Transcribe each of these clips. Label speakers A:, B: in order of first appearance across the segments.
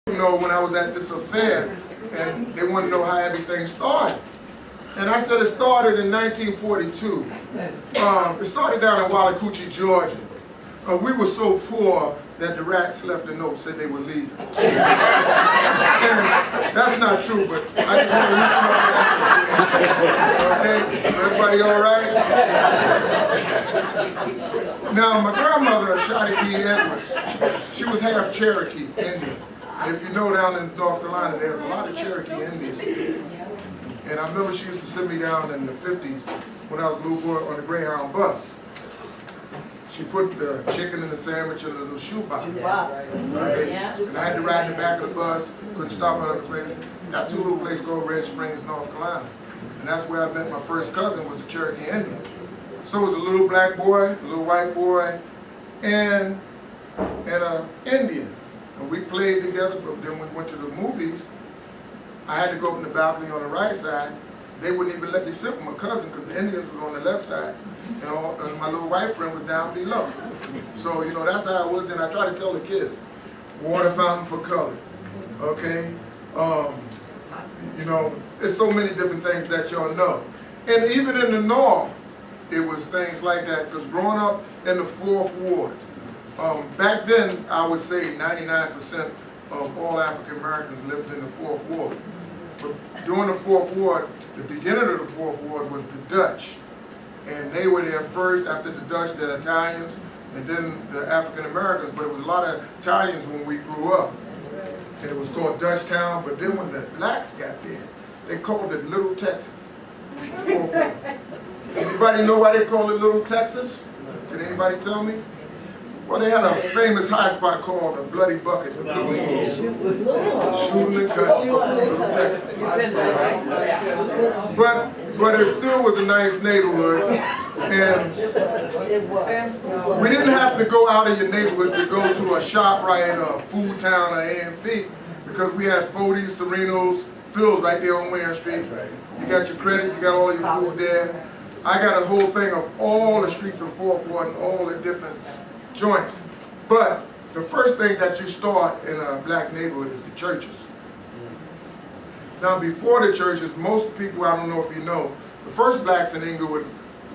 A: You know, when I was at this affair, and they wanted to know how everything started. And I said it started in 1942. It started down in Wallacoochee, Georgia. We were so poor that the rats left a note, said they were leaving. And that's not true, but I just want to loosen up the emphasis. Okay? So everybody all right? Now, my grandmother, Shotty P. Edwards, she was half Cherokee Indian. And if you know, down in North Carolina, there's a lot of Cherokee Indians. And I remember she used to sit me down in the 50s when I was a little boy on the Greyhound bus. She put the chicken in the sandwich in a little shoebox. Right? And I had to ride in the back of the bus, couldn't stop at other places. Got to a little place called Red Springs, North Carolina. And that's where I met my first cousin, was a Cherokee Indian. So it was a little black boy, a little white boy, and an Indian. And we played together, but then we went to the movies. I had to go up in the balcony on the right side. They wouldn't even let me sit with my cousin because the Indians were on the left side, and my little white friend was down below. So, you know, that's how it was. Then I try to tell the kids, water fountain for color, okay? You know, there's so many different things that y'all know. And even in the North, it was things like that, because growing up in the 4th Ward, back then, I would say 99% of all African Americans lived in the 4th Ward. But during the 4th Ward, the beginning of the 4th Ward was the Dutch. And they were there first. After the Dutch, the Italians, and then the African Americans. But it was a lot of Italians when we grew up. And it was called Dutchtown. But then when the blacks got there, they called it Little Texas. 4th Ward. Anybody know why they called it Little Texas? Can anybody tell me? Well, they had a famous high spot called the Bloody Bucket, the Blue Moon. Shooting and cutting, Little Texas. But it still was a nice neighborhood, and we didn't have to go out of your neighborhood to go to a ShopRite or a Food Town or A&P, because we had Fody's, Serenos, Phil's right there on Wayne Street. You got your credit, you got all your food there. I got a whole thing of all the streets of 4th Ward and all the different joints. But the first thing that you start in a black neighborhood is the churches. Now, before the churches, most people, I don't know if you know, the first blacks in Englewood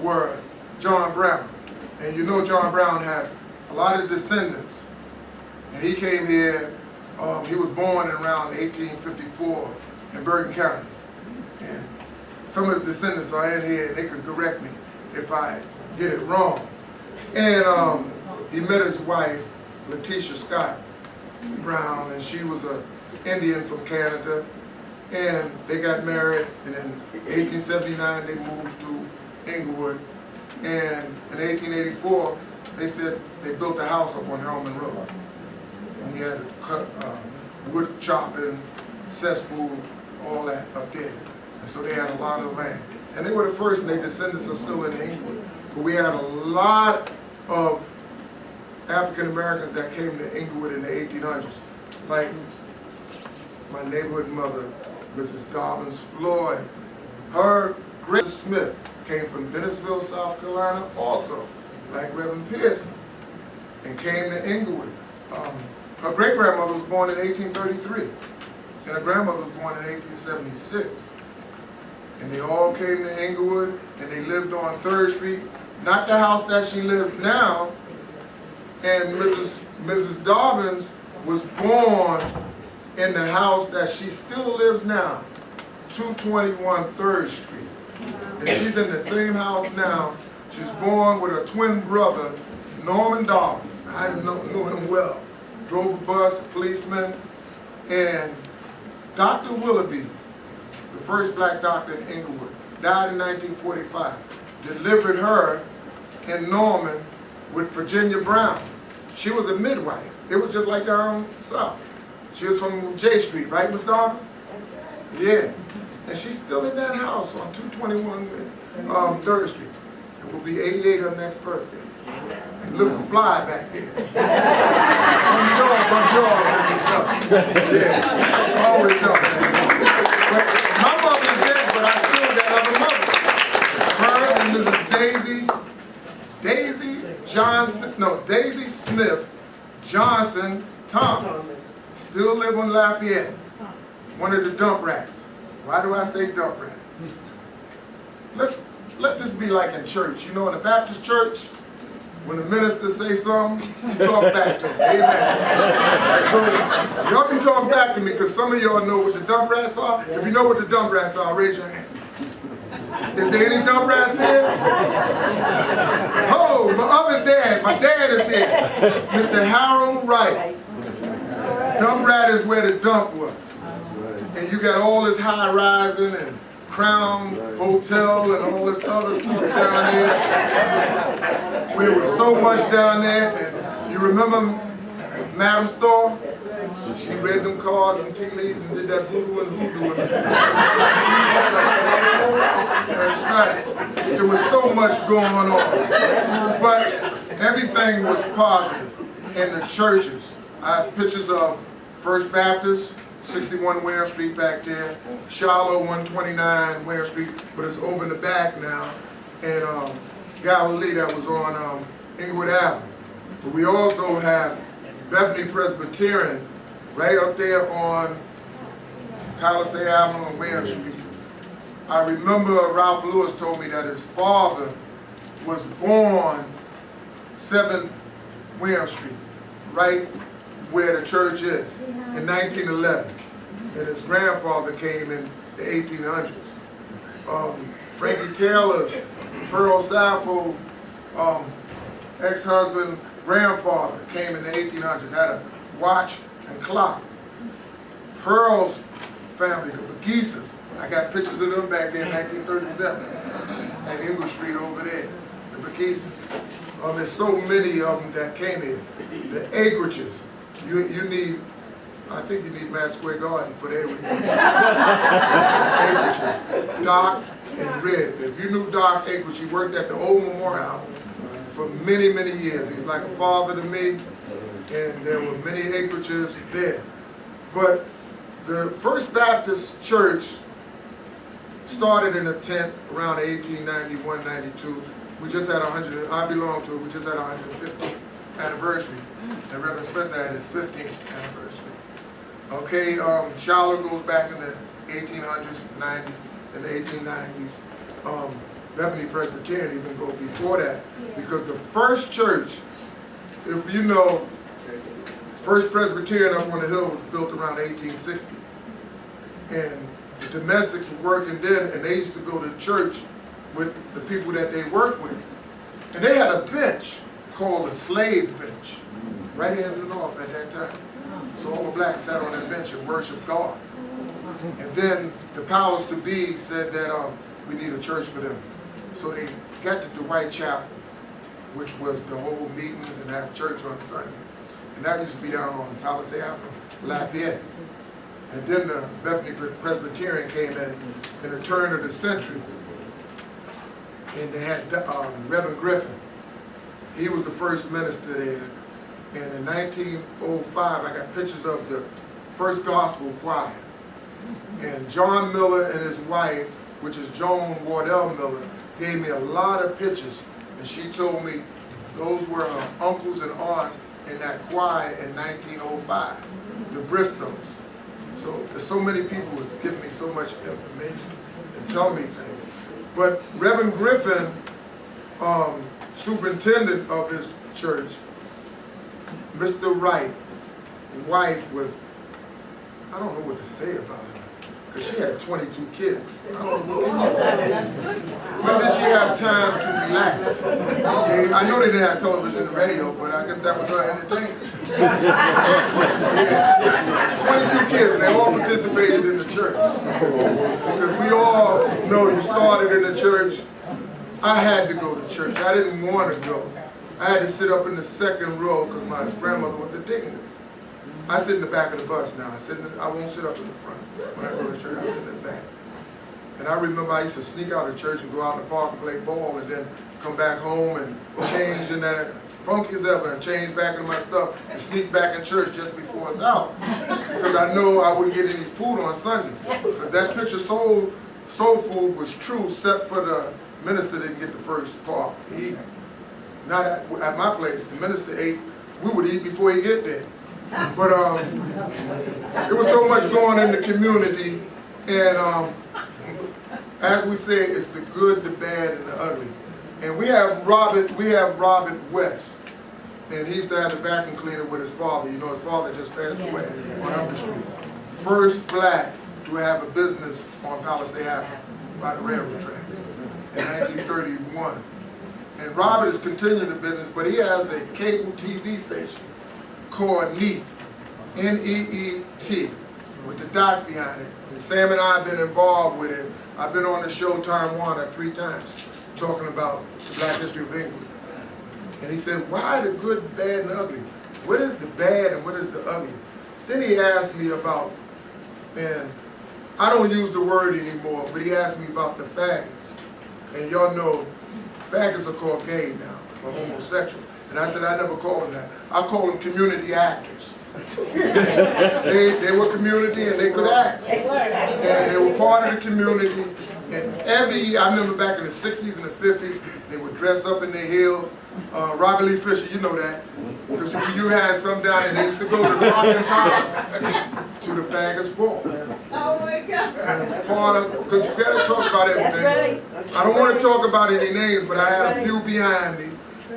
A: were John Brown. And you know John Brown had a lot of descendants. And he came here, he was born in around 1854 in Bergen County. And some of his descendants are in here, and they could correct me if I get it wrong. And he met his wife, Letitia Scott Brown, and she was an Indian from Canada. And they got married, and in 1879 they moved to Englewood. And in 1884, they said they built a house up on Monroe. And he had to cut wood chopping, cesspool, all that up there. And so they had a lot of land. And they were the first, and their descendants are still in Englewood. But we had a lot of African Americans that came to Englewood in the 1800s, like my neighborhood mother, Mrs. Dobbins Floyd. Her great Smith came from Dennisville, South Carolina, also, like Reverend Pearson, and came to Englewood. Her great-grandmother was born in 1833, and her grandmother was born in 1876. And they all came to Englewood, and they lived on 3rd Street, not the house that she lives now. And Mrs. Dobbins was born in the house that she still lives now, 221 3rd Street. And she's in the same house now. She's born with her twin brother, Norman Dobbins. I knew him well. Drove a bus, a policeman, and Dr. Willoughby, the first black doctor in Englewood, died in 1945. Delivered her in Norman with Virginia Brown. She was a midwife. It was just like down south. She was from J Street, right, Miss Dobbins? Yeah. And she's still in that house on 221 3rd Street. It will be 88 her next birthday. And looking fly back there. Yeah, always tough. But my mother's dead, but I still got other mothers. Her and Mrs. Daisy Smith Johnson Thomas still live on Lafayette, one of the dump rats. Why do I say dump rats? Let this be like in church. You know, in the Baptist church, when the minister say something, you talk back to him. Amen. So y'all can talk back to me because some of y'all know what the dump rats are. If you know what the dump rats are, raise your hand. Is there any dump rats here? Oh, my other dad, my dad is here. Mr. Harold Wright. Dump rat is where the dump was. And you got all this high rising and Crown Hotel and all this other stuff down there. There was so much down there. And you remember Madam Starr? She read them cards and tea leaves and did that voodoo and hoodoo. That's right. There was so much going on. But everything was positive in the churches. I have pictures of First Baptist, 61 Wareham Street back there, Shiloh 129 Wareham Street, but it's over in the back now, and Galilee that was on Englewood Avenue. But we also have Bethany Presbyterian right up there on Palisade Avenue and Wareham Street. I remember Ralph Lewis told me that his father was born 7 Wareham Street, right where the church is, in 1911. And his grandfather came in the 1800s. Frankie Taylor's Pearl Sappho ex-husband, grandfather came in the 1800s, had a watch and clock. Pearl's family, the Begises, I got pictures of them back there in 1937 at Engle Street over there, the Begises. There's so many of them that came here. The acreages, you need, I think you need Matt Square Garden for their acreages. Doc and Red. If you knew Doc Acreage, he worked at the old Memorial House for many, many years. He was like a father to me, and there were many acreages there. But the First Baptist Church started in a tent around 1891, 92. We just had 100, I belong to it, we just had 150th anniversary. And Reverend Spencer had his 15th anniversary. Okay, Shiloh goes back in the 1800s, 90s, and the 1890s. Bethany Presbyterian even go before that, because the first church, if you know, First Presbyterian up on the hill was built around 1860. And the domestics were working then, and they used to go to church with the people that they worked with. And they had a bench called a slave bench, right here in the north at that time. So all the blacks sat on that bench and worshiped God. And then the powers to be said that we need a church for them. So they got to Dwight Chapel, which was the whole meetings and have church on Sunday. And that used to be down on Palisade Avenue, Lafayette. And then the Bethany Presbyterian came in the turn of the century. And they had Reverend Griffin. He was the first minister there. And in 1905, I got pictures of the first gospel choir. And John Miller and his wife, which is Joan Wardell Miller, gave me a lot of pictures. And she told me those were her uncles and aunts in that choir in 1905, the Bristows. So there's so many people that's giving me so much information and telling me things. But Reverend Griffin, superintendent of his church, Mr. Wright, wife was, I don't know what to say about her, because she had 22 kids. I don't know what can you say. When did she have time to relax? Okay, I know they didn't have television and radio, but I guess that was her entertainment. Yeah. 22 kids, and they all participated in the church. Because we all know you started in the church. I had to go to church. I didn't want to go. I had to sit up in the second row because my grandmother was a deaconess. I sit in the back of the bus now. I won't sit up in the front. When I go to church, I sit in the back. And I remember I used to sneak out of church and go out in the park and play ball and then come back home and change in that, as funky as ever, and change back into my stuff and sneak back in church just before it's out. Because I know I wouldn't get any food on Sundays. Because that picture soul food was true, except for the minister didn't get the first part. He ate. Not at my place. The minister ate. We would eat before he get there. But it was so much going in the community, and as we say, it's the good, the bad, and the ugly. And we have Robert West, and he used to have the vacuum cleaner with his father. You know, his father just passed away on Upper Street. First black to have a business on Palisade Avenue by the railroad tracks in 1931. And Robert is continuing the business, but he has a cable TV station called NEET, N-E-E-T, with the dots behind it. Sam and I have been involved with it. I've been on the show Time Warner 3 times talking about the Black history of England. And he said, why the good, bad, and ugly? What is the bad and what is the ugly? Then he asked me about, and I don't use the word anymore, but he asked me about the faggots. And y'all know, faggots are called gay now, or homosexuals. And I said, I never call them that. I call them community actors. They were community and they could act. And they were part of the community. And every year, I remember back in the 60s and the 50s, they would dress up in their heels. Robert Lee Fisher, you know that. Because you had some down there, they used to go to the rockin' bars to the faggots ball.
B: Oh my God.
A: And part of, because you gotta talk about everything. That's right. I don't want to talk about any names, but I had a few behind me.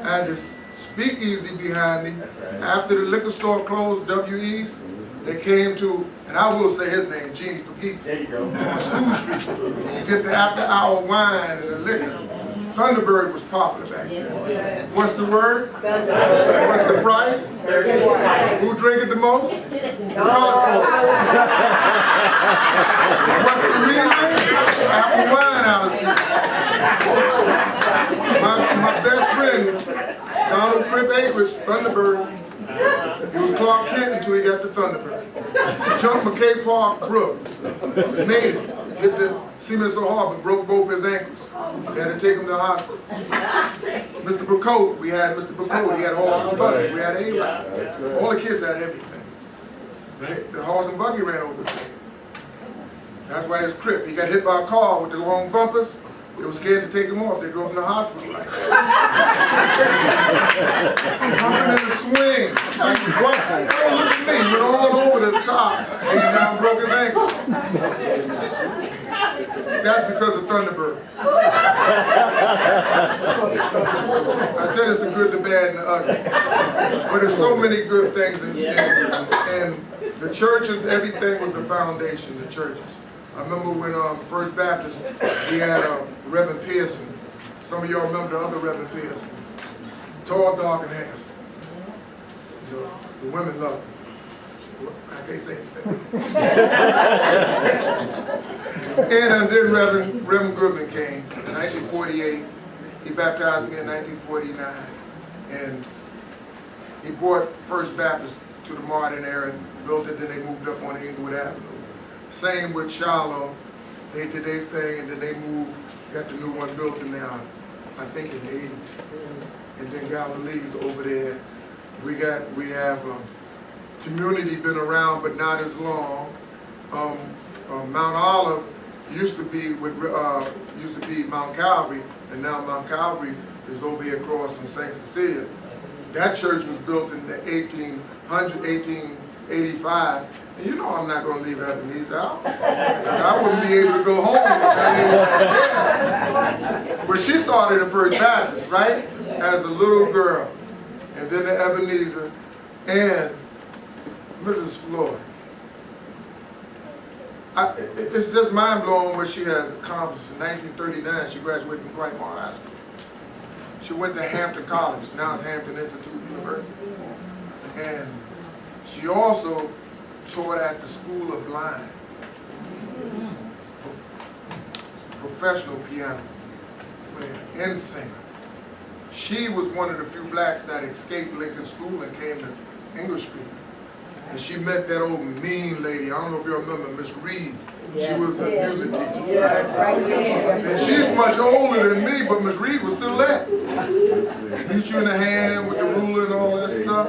A: I had this speakeasy behind me. After the liquor store closed, W.E.'s, they came to, and I will say his name, Jeannie Pagis. There you go. On School Street. You get the after-hour wine and the liquor. Thunderbird was popular back then. What's the word? Thunderbird. What's the price? $30. Who drink it the most? The colored folks. What's the reason? Apple wine out of season. My best friend, Donald Crip Akers, Thunderbird. He was Clark Kent until he got the Thunderbird. Jumped McKay Park Brook. Made it. Hit the cement so hard, but broke both his ankles. They had to take him to the hospital. Mr. Bacote, we had Mr. Bacote. He had a horse and buggy. We had A-Rides. All the kids had everything. The horse and buggy ran over the thing. That's why his Crip. He got hit by a car with the long bumpers. They were scared to take him off. They drove him to the hospital like that. Jumping in the swing. Like, what? Oh, look at me. Went all over the top. And he now broke his ankle. That's because of Thunderbird. I said it's the good, the bad, and the ugly. But there's so many good things. And the churches, everything was the foundation, the churches. I remember when First Baptist, we had Reverend Pearson. Some of y'all remember the other Reverend Pearson. Tall, dark, and handsome. The women loved him. I can't say anything. And then Reverend Goodman came in 1948. He baptized me in 1949. And he brought First Baptist to the modern era, built it, then they moved up on Englewood Avenue. Same with Shiloh. They did their thing, and then they moved, got the new one built in there, I think in the 80s. And then Galilee's over there. We have community been around, but not as long. Mount Olive used to be Mount Calvary, and now Mount Calvary is over here across from St. Cecilia. That church was built in the 1885. And you know I'm not going to leave Ebenezer out, because I wouldn't be able to go home if I didn't. But she started at First Baptist, right, as a little girl, and then the Ebenezer, and Mrs. Floyd. It's just mind-blowing what she has accomplished. In 1939, she graduated from Whitemore High School. She went to Hampton College, now it's Hampton Institute University. And she also taught at the School of Blind, professional piano player and singer. She was one of the few blacks that escaped Lincoln School and came to English Street. And she met that old mean lady, I don't know if you remember, Miss Reed. Yes, she was the music teacher. Yes, right. And she's much older than me, but Miss Reed was still there. Beat you in the hand with the ruler and all that stuff.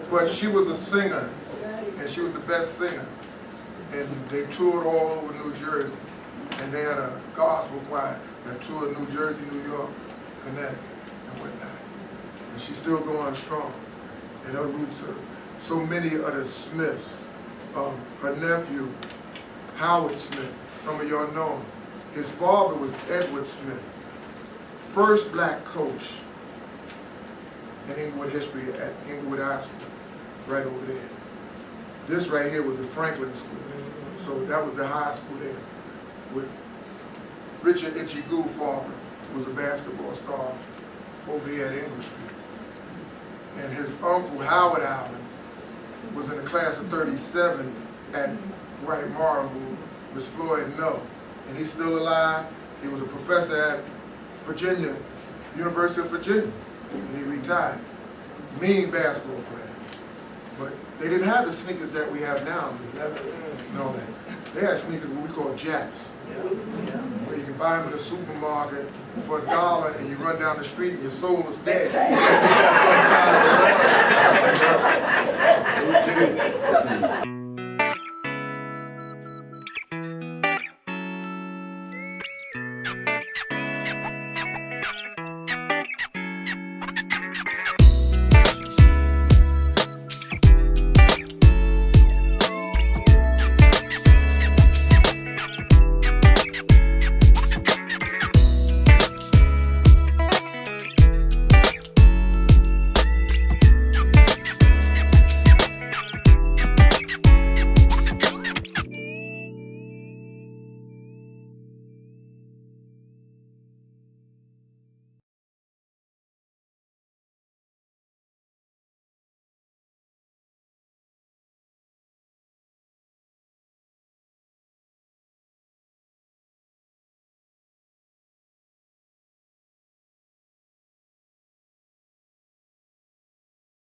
A: But she was a singer. And she was the best singer. And they toured all over New Jersey. And they had a gospel choir that toured New Jersey, New York, Connecticut, and whatnot. And she's still going strong. And her roots are so many of the Smiths. Her nephew, Howard Smith, some of y'all know him. His father was Edward Smith, first black coach in Englewood history at Englewood High School, right over there. This right here was the Franklin School. So that was the high school there. With Richard Itchy Goo father was a basketball star over here at English Street. And his uncle, Howard Allen, was in the class of 37 at Monroe, who Miss Floyd know. And he's still alive. He was a professor at Virginia, University of Virginia, and he retired. Mean basketball player. But they didn't have the sneakers that we have now, the leathers and all that. They had sneakers what we call Japs, where you can buy them in the supermarket for $1 and you run down the street and your soul is dead.